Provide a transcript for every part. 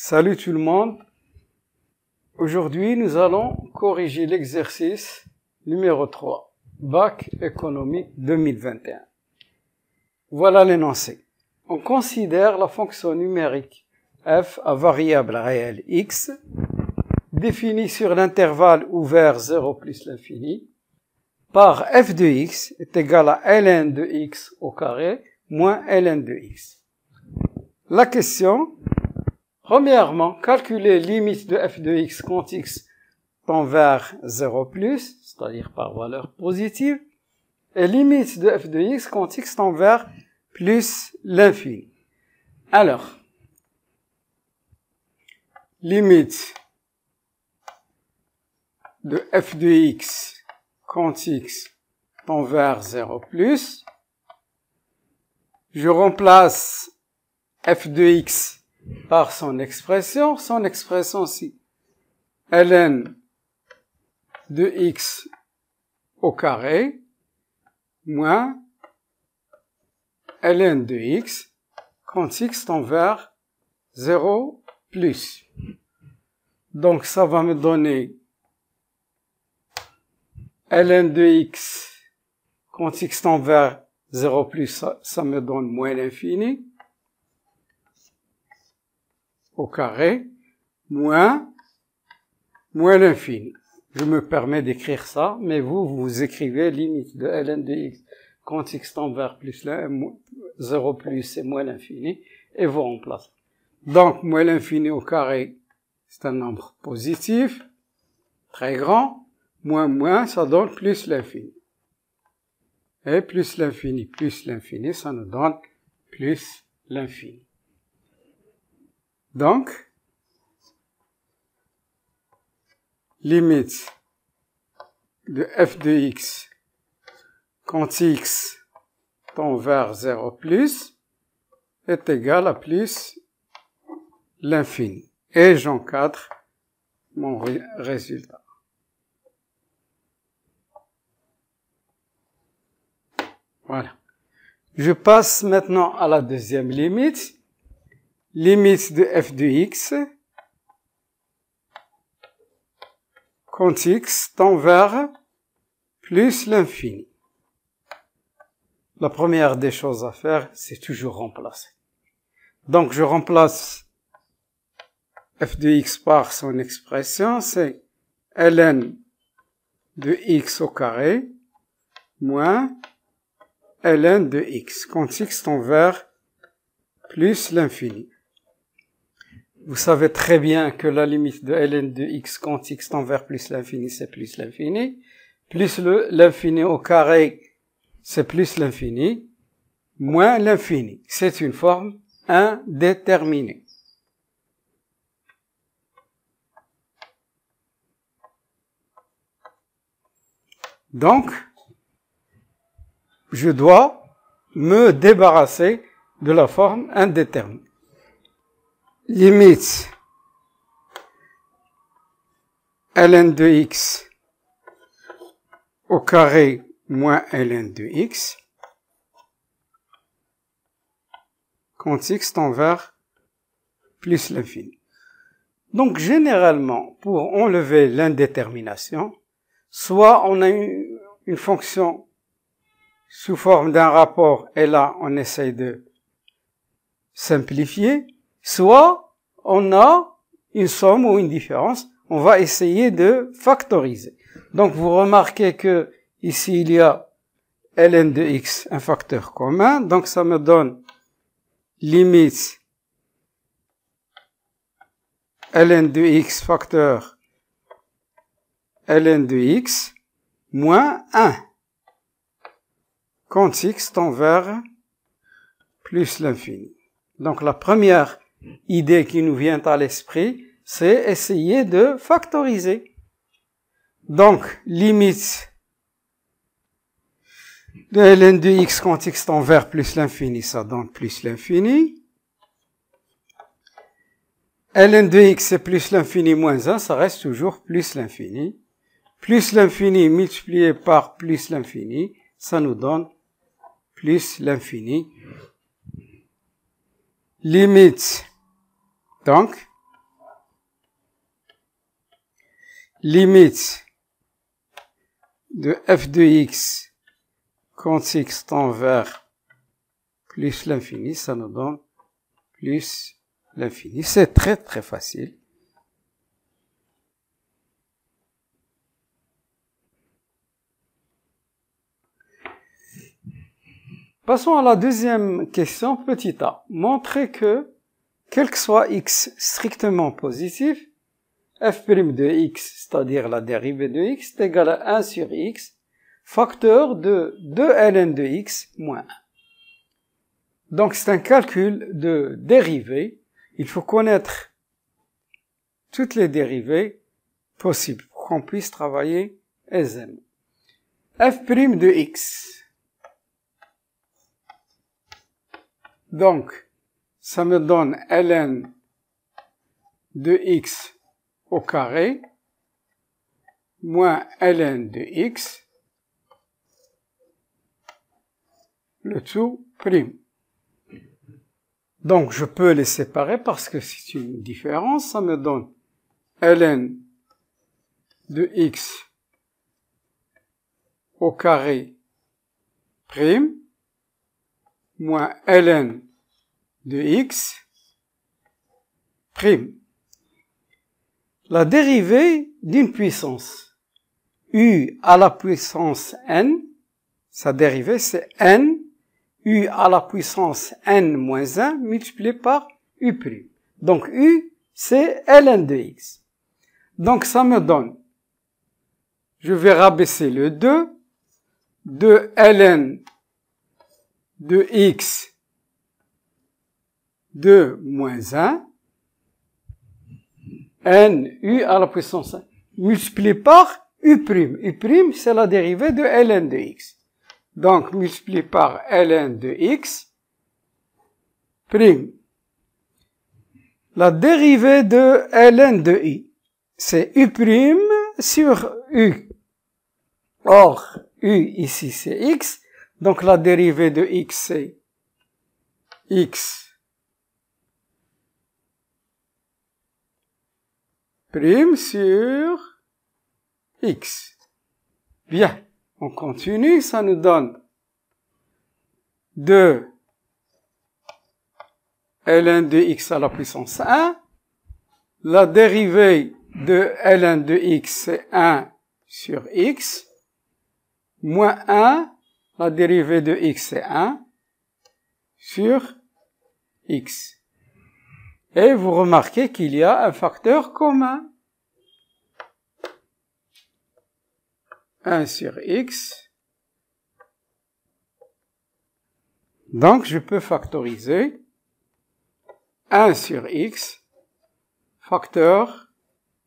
Salut tout le monde. Aujourd'hui, nous allons corriger l'exercice numéro 3, Bac économique 2021. Voilà l'énoncé. On considère la fonction numérique f à variable réelle x, définie sur l'intervalle ouvert 0 plus l'infini, par f de x est égal à ln de x au carré moins ln de x. La question, premièrement, calculer limite de f de x quand x tend vers 0 plus, c'est-à-dire par valeur positive, et limite de f de x quand x tend vers plus l'infini. Alors, limite de f de x quand x tend vers 0 plus, je remplace f de x par son expression c'est ln de x au carré moins ln de x quand x tend vers 0 plus. Donc ça va me donner ln de x quand x tend vers 0 plus, ça me donne moins l'infini au carré, moins l'infini. Je me permets d'écrire ça, mais vous écrivez limite de ln de x quand x tend vers plus 0 plus et moins l'infini, et vous remplacez. Donc, moins l'infini au carré, c'est un nombre positif, très grand, moins, ça donne plus l'infini. Et plus l'infini, ça nous donne plus l'infini. Donc, limite de f de x quand x tend vers 0 plus est égal à plus l'infini. Et j'encadre mon résultat. Voilà. Je passe maintenant à la deuxième limite. Limite de f de x quand x tend vers plus l'infini. La première des choses à faire, c'est toujours remplacer. Donc, je remplace f de x par son expression, c'est ln de x au carré moins ln de x quand x tend vers plus l'infini. Vous savez très bien que la limite de ln de x quand x tend vers plus l'infini, c'est plus l'infini. Plus l'infini au carré, c'est plus l'infini, moins l'infini. C'est une forme indéterminée. Donc, je dois me débarrasser de la forme indéterminée. Limite ln de x au carré moins ln de x quand x tend vers plus l'infini. Donc, généralement, pour enlever l'indétermination, soit on a une fonction sous forme d'un rapport, et là, on essaye de simplifier, soit on a une somme ou une différence, on va essayer de factoriser. Donc, vous remarquez que ici, il y a ln de x, un facteur commun, donc ça me donne limite ln de x facteur ln de x moins 1 quand x tend vers plus l'infini. Donc, la première idée qui nous vient à l'esprit, c'est essayer de factoriser. Donc, limite de ln de x quand x tend vers plus l'infini, ça donne plus l'infini. Ln de x c'est plus l'infini moins 1, ça reste toujours plus l'infini. Plus l'infini multiplié par plus l'infini, ça nous donne plus l'infini. Limite, donc, limite de f de x quand x tend vers plus l'infini, ça nous donne plus l'infini. C'est très très facile. Passons à la deuxième question, petit a. Montrez que, quel que soit x strictement positif, f' de x, c'est-à-dire la dérivée de x, est égal à 1 sur x, facteur de 2 ln de x moins 1. Donc c'est un calcul de dérivée. Il faut connaître toutes les dérivées possibles pour qu'on puisse travailler aisément. f' de x. Donc, ça me donne ln de x au carré moins ln de x, le tout prime. Donc, je peux les séparer parce que c'est une différence. Ça me donne ln de x au carré prime moins ln de x prime. La dérivée d'une puissance u à la puissance n, sa dérivée c'est n, u à la puissance n moins 1 multiplié par u prime. Donc u c'est ln de x. Donc ça me donne, je vais rabaisser le 2, de ln de x de moins 1, n u à la puissance 1, multiplié par u prime. U prime, c'est la dérivée de ln de x. Donc, multiplié par ln de x, prime. La dérivée de ln de i, c'est u prime sur u. Or, u ici, c'est x. Donc, la dérivée de x, c'est x prime sur x. Bien, on continue, ça nous donne 2 ln de x à la puissance 1. La dérivée de ln de x, c'est 1 sur x, moins 1, la dérivée de x, c'est 1 sur x. Et vous remarquez qu'il y a un facteur commun. 1 sur x. Donc, je peux factoriser 1 sur x, facteur,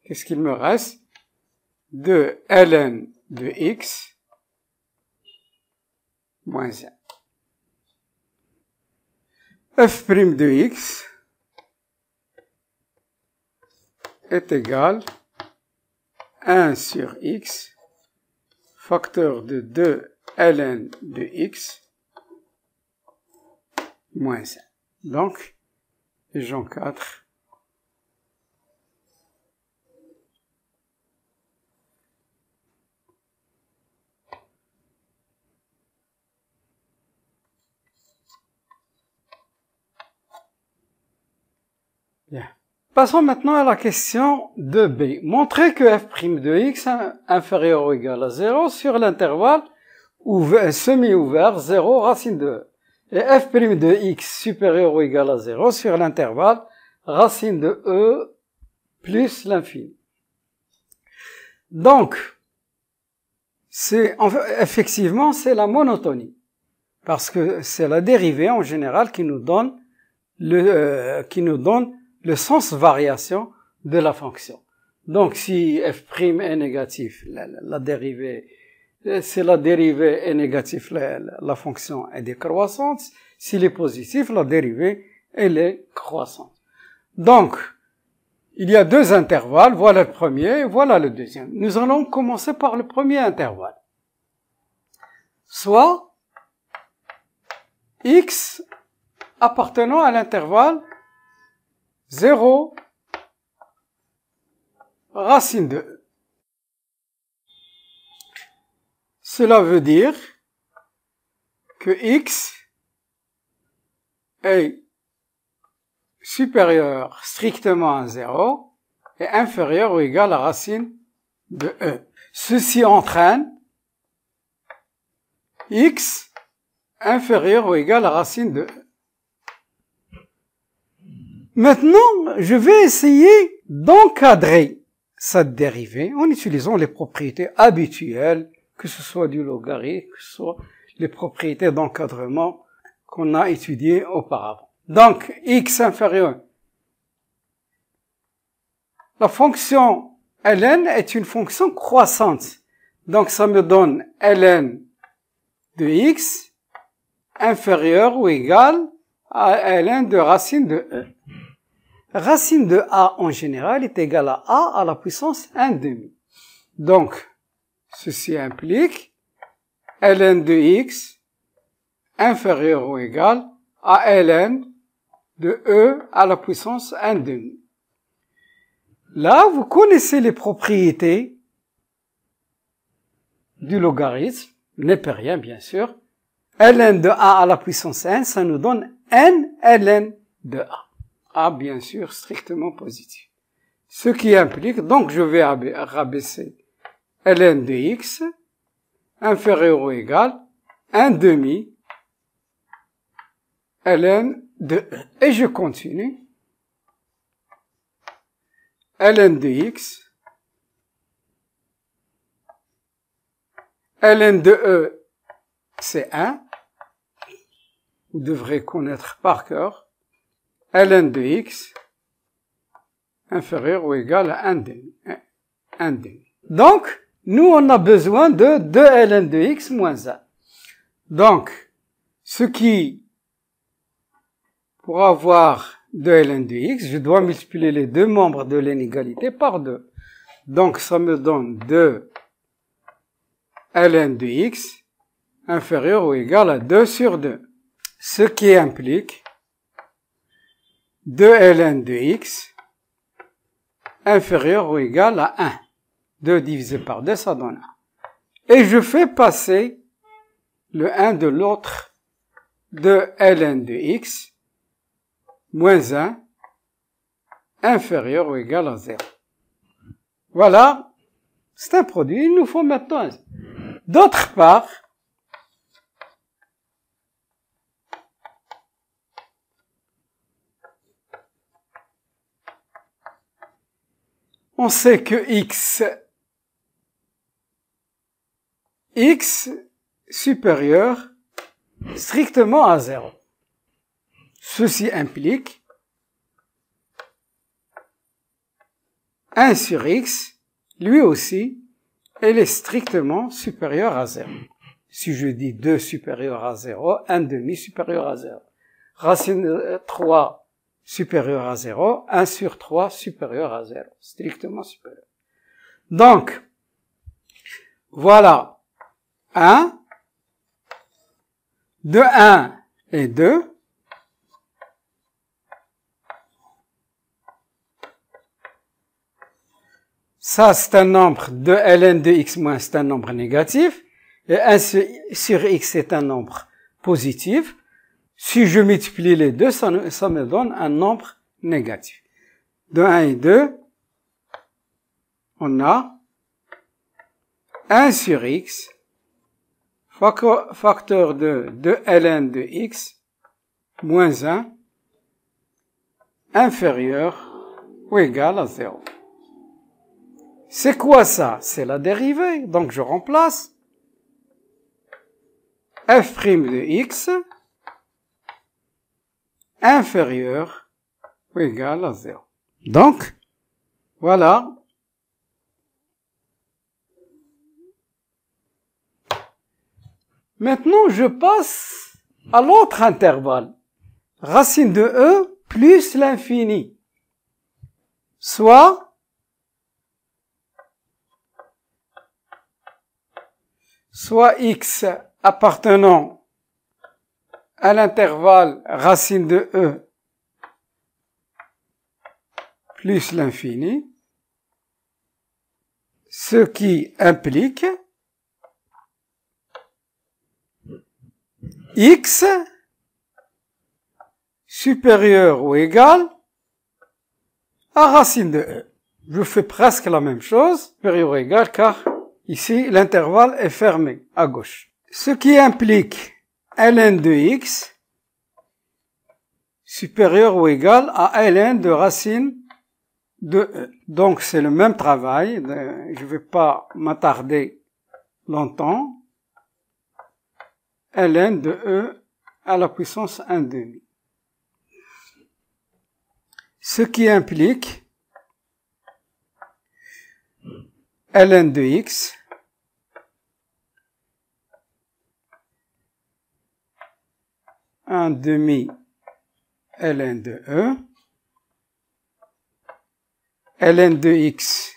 qu'est-ce qu'il me reste? De ln de x moins 1. f' de x est égal à 1 sur x, facteur de 2 ln de x moins 1. Donc, Jean 4. Bien. Passons maintenant à la question de B. Montrez que f' de x est inférieur ou égal à 0 sur l'intervalle semi-ouvert 0 racine de e. Et f' de x supérieur ou égal à 0 sur l'intervalle racine de e plus l'infini. Donc, effectivement, c'est la monotonie. Parce que c'est la dérivée en général qui nous donne le sens variation de la fonction. Donc, si f' est négatif, la dérivée, si la dérivée est négative, la fonction est décroissante. S'il est positif, la dérivée, elle est croissante. Donc, il y a deux intervalles, voilà le premier, voilà le deuxième. Nous allons commencer par le premier intervalle. Soit x appartenant à l'intervalle 0 racine de e. Cela veut dire que x est supérieur strictement à 0 et inférieur ou égal à racine de e. Ceci entraîne x inférieur ou égal à racine de e. Maintenant, je vais essayer d'encadrer cette dérivée en utilisant les propriétés habituelles, que ce soit du logarithme, que ce soit les propriétés d'encadrement qu'on a étudiées auparavant. Donc, x inférieur. La fonction ln est une fonction croissante. Donc, ça me donne ln de x inférieur ou égal à ln de racine de e. Racine de a en général est égale à la puissance 1/2. Donc, ceci implique ln de x inférieur ou égal à ln de e à la puissance 1/2. Là, vous connaissez les propriétés du logarithme, népérien bien sûr. Ln de a à la puissance n, ça nous donne n ln de a. A, bien sûr, strictement positif. Ce qui implique, donc je vais rabaisser ln de x inférieur ou égal 1/2 ln de e. Et je continue. Ln de x, ln de e, c'est 1. Vous devrez connaître par cœur. Ln de x inférieur ou égal à 1/2. Donc, nous, on a besoin de 2 ln de x moins 1. Donc, ce qui, pour avoir 2 ln de x, je dois multiplier les deux membres de l'inégalité par 2. Donc, ça me donne 2 ln de x inférieur ou égal à 2 sur 2. Ce qui implique 2 ln de x inférieur ou égal à 1. 2 divisé par 2, ça donne 1. Et je fais passer le 1 de l'autre, 2 ln de x moins 1 inférieur ou égal à 0. Voilà, c'est un produit, il nous faut maintenant. D'autre part, on sait que x supérieur strictement à 0. Ceci implique 1 sur x, lui aussi, il est strictement supérieur à 0. Si je dis 2 supérieur à 0, 1/2 supérieur à 0. Racine 3 supérieur à 0, 1 sur 3 supérieur à 0, strictement supérieur. Donc, voilà 1, de 1 et 2, ça c'est un nombre de ln de x moins, c'est un nombre négatif, et 1 sur x est un nombre positif. Si je multiplie les deux, ça me donne un nombre négatif. De 1 et 2, on a 1 sur x, facteur de 2 ln de x, moins 1, inférieur ou égal à 0. C'est quoi ça? C'est la dérivée. Donc je remplace f' de x inférieur ou égal à 0. Donc, voilà. Maintenant, je passe à l'autre intervalle. Racine de e plus l'infini. Soit x appartenant à l'intervalle racine de e plus l'infini, ce qui implique x supérieur ou égal à racine de e. Je fais presque la même chose, supérieur ou égal, car ici l'intervalle est fermé à gauche. Ce qui implique ln de x supérieur ou égal à ln de racine de e. Donc c'est le même travail, je ne vais pas m'attarder longtemps. ln de e à la puissance 1 demi. Ce qui implique ln de x un demi ln de e, ln de x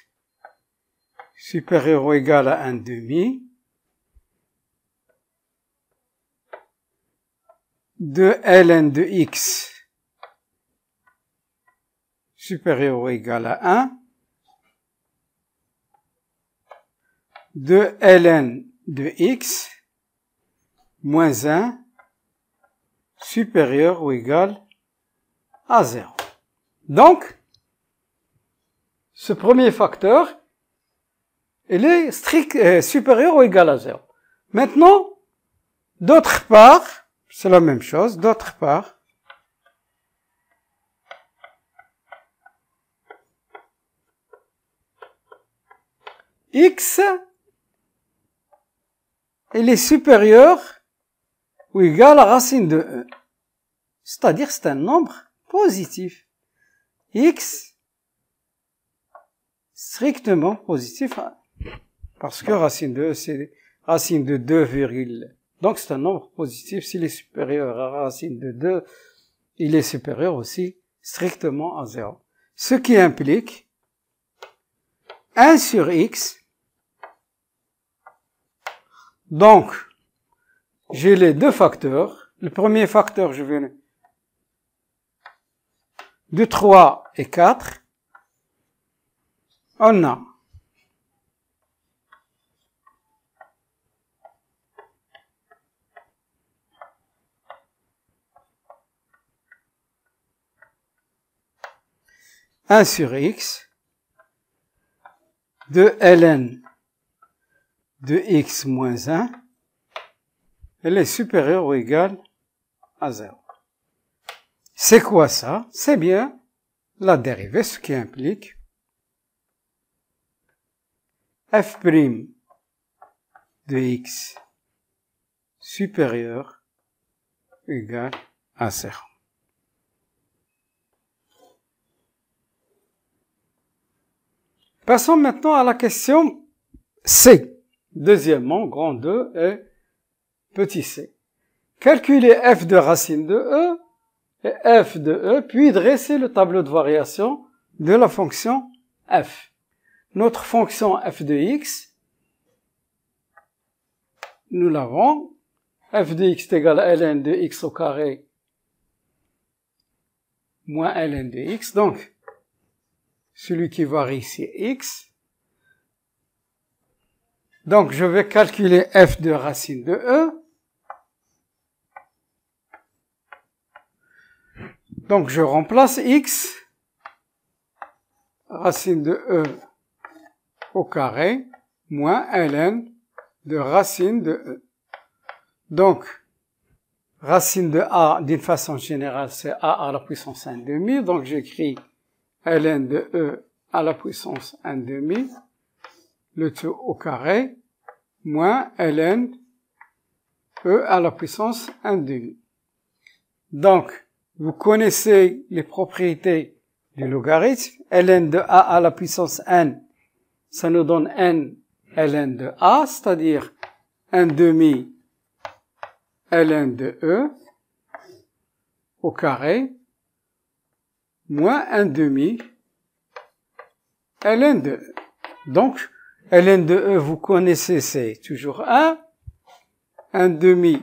supérieur ou égal à 1 demi, de ln de x supérieur ou égal à 1, de ln de x moins 1 supérieur ou égal à 0. Donc, ce premier facteur, il est supérieur ou égal à 0. Maintenant, d'autre part, c'est la même chose, d'autre part, x, il est supérieur ou égal à racine de e. C'est-à-dire, c'est un nombre positif. X, strictement positif, parce que racine de e, c'est racine de 2, donc c'est un nombre positif. S'il est supérieur à racine de 2, il est supérieur aussi strictement à 0. Ce qui implique 1 sur x. Donc, j'ai les deux facteurs. Le premier facteur, je vais de 3 et 4. On a un sur x de ln de x moins 1, elle est supérieure ou égale à 0. C'est quoi ça? C'est bien la dérivée, ce qui implique f' de x supérieur ou égal à 0. Passons maintenant à la question C. Deuxièmement, grand 2 et petit c. Calculer f de racine de e et f de e, puis dresser le tableau de variation de la fonction f. Notre fonction f de x, nous l'avons. F de x est égal à ln de x au carré moins ln de x. Donc, celui qui varie, c'est x. Donc, je vais calculer f de racine de e. Donc, je remplace x, racine de e au carré, moins ln de racine de e. Donc, racine de a, d'une façon générale, c'est a à la puissance 1 demi. Donc, j'écris ln de e à la puissance 1 demi, le tout au carré, moins ln e à la puissance 1 demi. Donc, vous connaissez les propriétés du logarithme. Ln de a à la puissance n, ça nous donne n ln de a, c'est-à-dire 1 demi ln de e au carré, moins 1 demi ln de e. Donc, ln de e, vous connaissez, c'est toujours 1 demi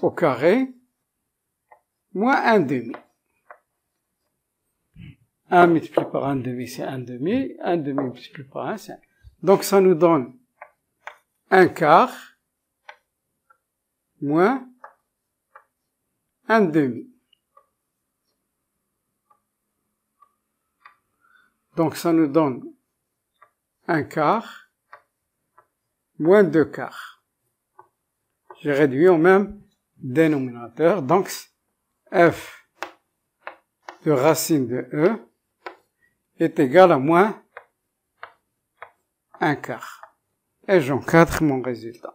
au carré, moins 1 demi. 1 multiplié par 1 demi, c'est 1 demi. 1 demi multiplié par 1, c'est 1. Donc, ça nous donne 1 quart moins 1 demi. Donc ça nous donne 1 quart moins 2 quarts. J'ai réduit au même dénominateur, donc f de racine de e est égal à moins 1 quart. Et j'encadre mon résultat.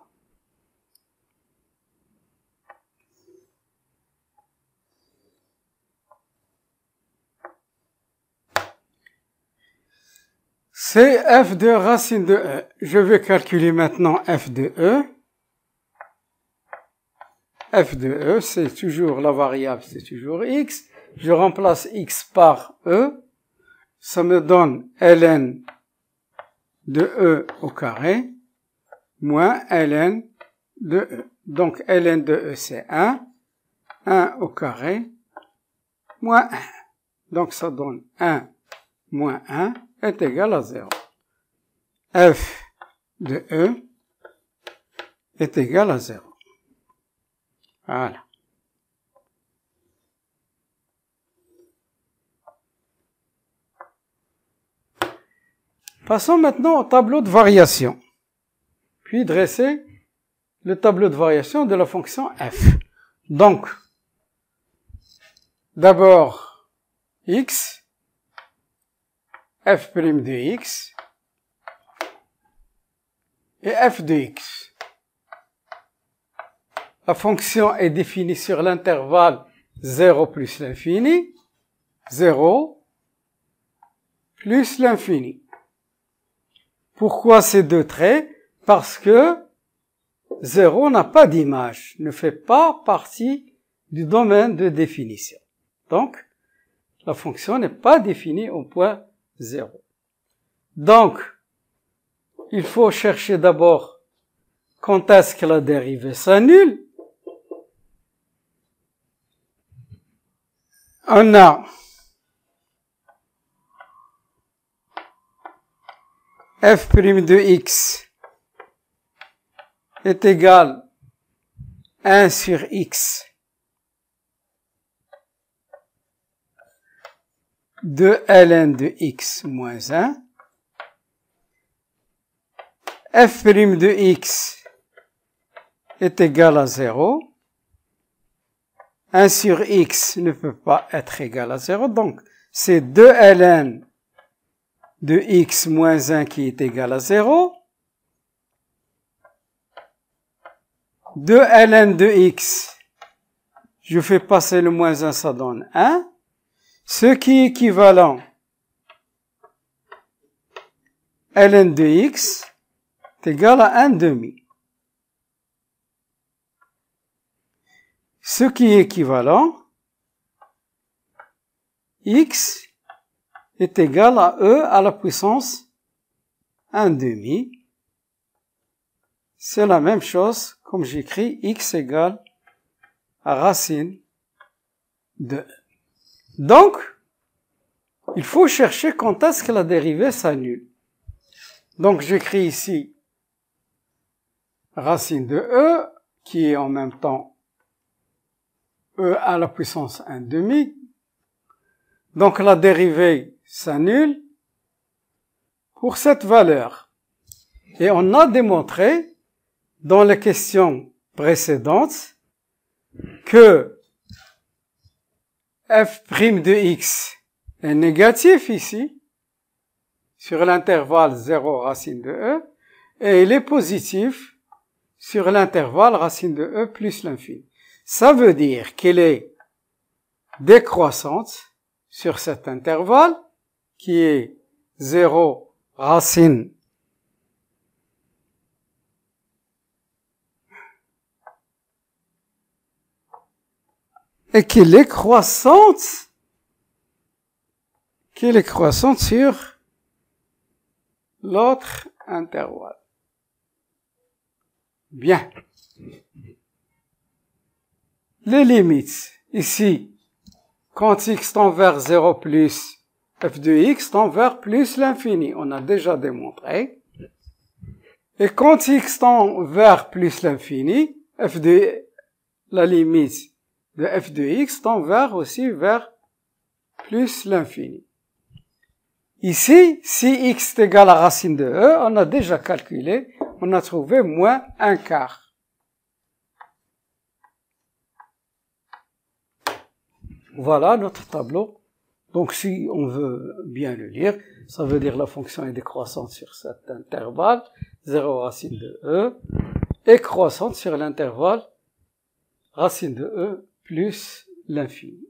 C'est f de racine de e. Je vais calculer maintenant f de e. F de e, c'est toujours la variable, c'est toujours x. Je remplace x par e. Ça me donne ln de e au carré moins ln de e. Donc ln de e, c'est 1. 1 au carré moins 1. Donc ça donne 1 moins 1 est égal à 0. F de E est égal à 0. Voilà. Passons maintenant au tableau de variation. Puis dresser le tableau de variation de la fonction f. Donc, d'abord, x, f' de x, et f de x. La fonction est définie sur l'intervalle 0 plus l'infini, 0 plus l'infini. Pourquoi ces deux traits? Parce que 0 n'a pas d'image, ne fait pas partie du domaine de définition. Donc, la fonction n'est pas définie au point 0. Donc, il faut chercher d'abord quand est-ce que la dérivée s'annule. On a f' de x est égal à 1 sur x de ln de x moins 1. F' de x est égal à 0. 1 sur x ne peut pas être égal à 0, donc c'est 2 ln de x moins 1 qui est égal à 0. 2 ln de x, je fais passer le moins 1, ça donne 1. Ce qui est équivalent, ln de x est égal à 1 demi. Ce qui est équivalent, x est égal à e à la puissance 1 demi. C'est la même chose comme j'écris x égale à racine de e. Donc, il faut chercher quand est-ce que la dérivée s'annule. Donc, j'écris ici racine de e, qui est en même temps e à la puissance 1 demi. Donc, la dérivée s'annule pour cette valeur. Et on a démontré dans les questions précédentes que f' de x est négatif ici, sur l'intervalle 0 racine de e, et il est positif sur l'intervalle racine de e plus l'infini. Ça veut dire qu'elle est décroissante sur cet intervalle, qui est 0 racine et qu'elle est croissante sur l'autre intervalle. Bien. Les limites. Ici, quand x tend vers 0 plus f de x tend vers plus l'infini. On a déjà démontré. Et quand x tend vers plus l'infini, f de la limite de f de x tend vers plus l'infini. Ici, si x est égal à racine de e, on a déjà calculé, on a trouvé moins un quart. Voilà notre tableau. Donc si on veut bien le lire, ça veut dire la fonction est décroissante sur cet intervalle, 0 racine de e, et croissante sur l'intervalle racine de e plus l'infini.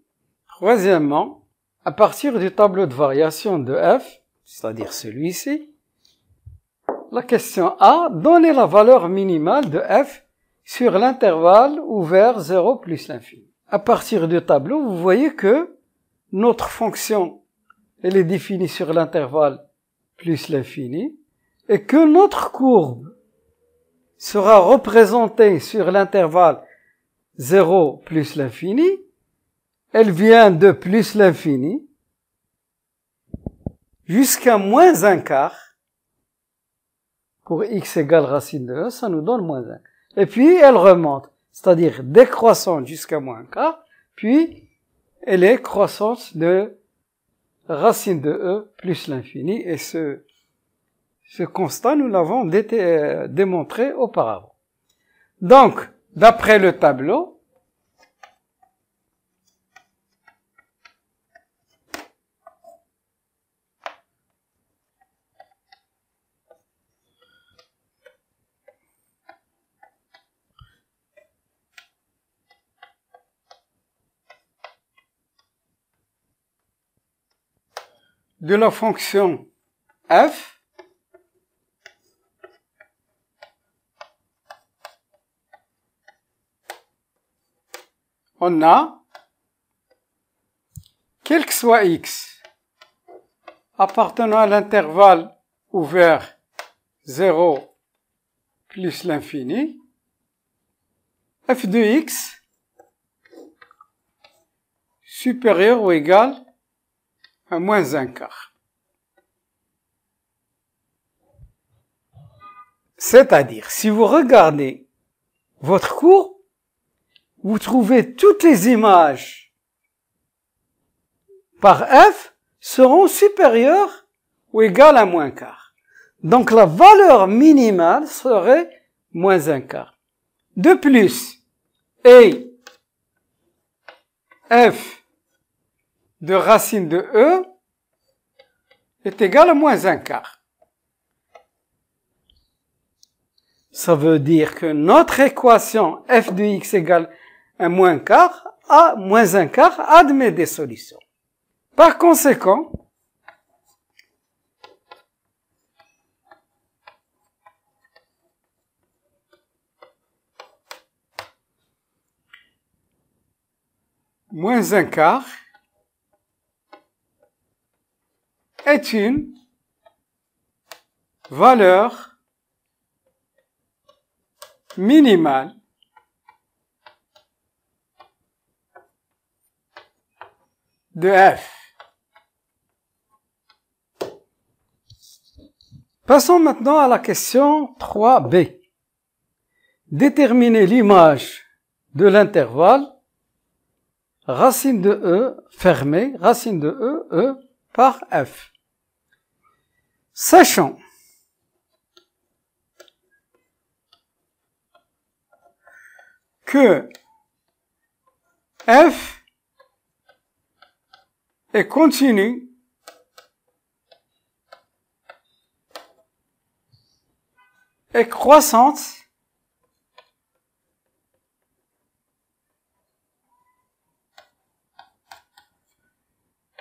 Troisièmement, à partir du tableau de variation de f, c'est-à-dire celui-ci, la question A, donnez la valeur minimale de f sur l'intervalle ouvert 0 plus l'infini. À partir du tableau, vous voyez que notre fonction, elle est définie sur l'intervalle plus l'infini, et que notre courbe sera représentée sur l'intervalle 0 plus l'infini, elle vient de plus l'infini jusqu'à moins un quart. Pour x égale racine de e, ça nous donne moins 1. Et puis elle remonte, c'est-à-dire décroissante jusqu'à moins un quart, puis elle est croissante de racine de e plus l'infini, et ce constat, nous l'avons démontré auparavant. Donc, d'après le tableau, de la fonction f, on a, quel que soit x, appartenant à l'intervalle ouvert 0 plus l'infini, f de x supérieur ou égal à moins un quart. C'est-à-dire, si vous regardez votre cours, vous trouvez toutes les images par f seront supérieures ou égales à moins un quart. Donc la valeur minimale serait moins un quart. De plus, et f de racine de e est égal à moins un quart. Ça veut dire que notre équation f de x égale à moins un quart admet des solutions. Par conséquent, moins un quart est une valeur minimale de f. Passons maintenant à la question 3b. Déterminer l'image de l'intervalle racine de e fermée, racine de e par f. Sachant que f est continu et croissante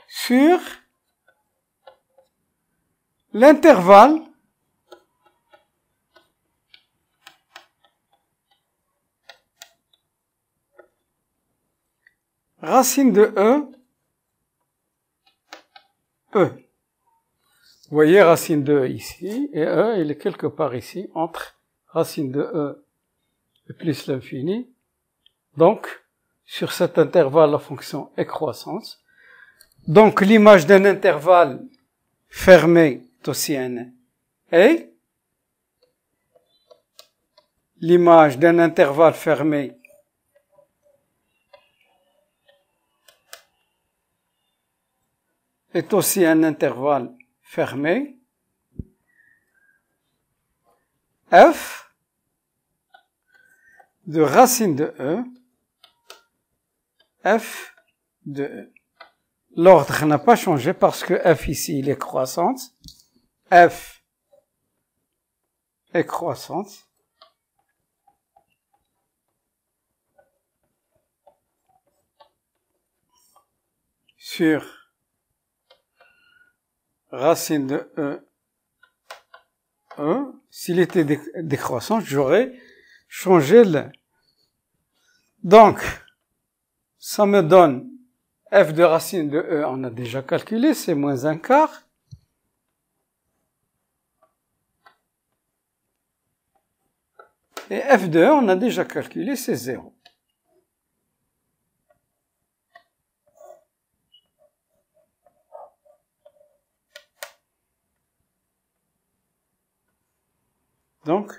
sur l'intervalle racine de e. Vous voyez racine de e ici, et e, il est quelque part ici, entre racine de e et plus l'infini. Donc, sur cet intervalle, la fonction est croissante. Donc, l'image d'un intervalle fermé est aussi un et l'image d'un intervalle fermé est aussi un intervalle fermé, f de racine de E, f de E. L'ordre n'a pas changé parce que f ici, il est croissante. F est croissante. Sur racine de E, s'il était décroissant, j'aurais changé le. Donc, ça me donne f de racine de E, on a déjà calculé, c'est moins un quart. Et f de E, on a déjà calculé, c'est 0. Donc,